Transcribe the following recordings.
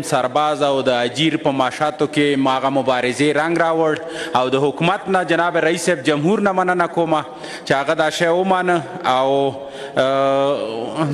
سرباز او د اجیر په معاشاتو کې ماغه مبارزې رنګ راوړ او د حکومت نه جناب رئیس جمهور نه مننه کومه چې هغه دا شی ومانه او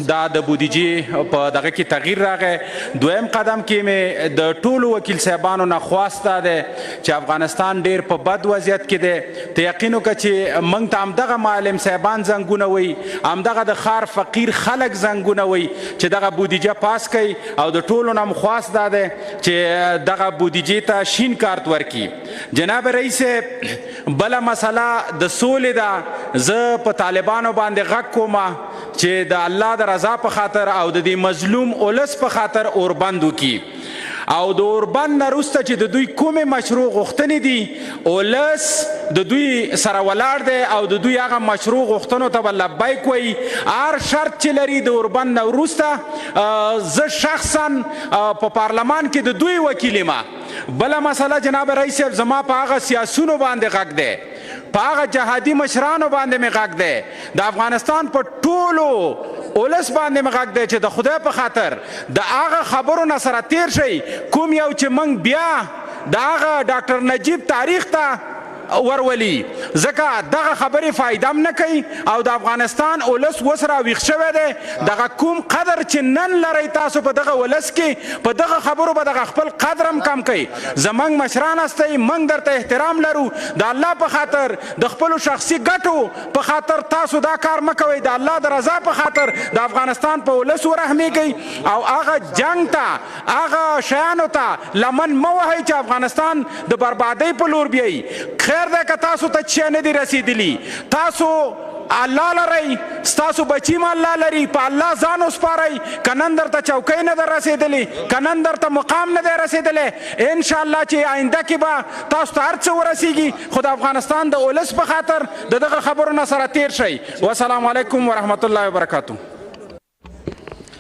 دا د بودیجې په دغه کې تغییر راغی. دویم قدم کې مې د ټولو وکیل صاحبانو نه خواسته ده چې افغانستان ډیر په بد وضعیت کې دی. ته یقین وکړه چې موږ ته همدغه معلم صاحبان زنګونه وایي، همدغه د ښار فقیر خلک زنګونه وایي چې دغه بودیجه پاس کوي او د ټولو نه مخواست دا ده چې دغه بودیجې ته شین کارت ورکي. جناب رئیس بله مسله د سولې ده. زه په طالبانو باندې غږ کومه چې د الله د رضا په خاطر او د دې مظلوم اولس په خاطر اوربند وکړي او د اوربند نه وروسته چې د دوی کومې مشروع غوښتنې دي اولس د دوی سره ولاړ دی او د دوی هغه مشروع غوښتنو ته به لبیک وایي. هر شرط چې لري د اوربند نه وروسته زه شخصا په پارلمان کې د دوی وکیل یم. بله مسله جناب رئیس صاحب زما په هغه سیاسونو باندې غږ دی، په هغه جهادي مشرانو باندې مې غږ دی، د افغانستان په ټولو اولس باندې مې غږ دی چې د خدای په خاطر د هغه خبرو نه سره تیر شئ کوم یو چې موږ بیا د هغه ډاکټر نجیب تاریخ ته ورولي، ځکه دغه خبرې فایده هم نه کوي او د افغانستان اولس اوس راویښ شوی دی. دغه کوم قدر چې نن لرئ تاسو په دغه ولس کې په دغه خبرو به دغه خپل قدر هم کم کوي. زموږ مشران هستئ، موږ درته احترام لرو. د الله په خاطر د خپلو شخصي ګټو په خاطر تاسو دا کار مه کوئ. د الله د رضا په خاطر د افغانستان په ولس ورحمیږئ او هغه جنګ ته هغه شیانو ته لمن مه وهئ چې افغانستان د بربادۍ په لور بیایي. خیر ده که تاسو ته څه نه دي رسېدلي، تاسو الله لرئ، ستاسو بچي م الله لري، په الله ځان وسپارئ. که نن درته چوکۍ نه ده رسېدلې، که نن درته مقام نه دی رسېدلی، انشاءالله چې آینده کې به تاسو ته هر څه ورسیږي، خو د افغانستان د اولس په خاطر د دغه خبرو نه سره تیر شئ. والسلام علیکم ورحمت الله وبرکاتو.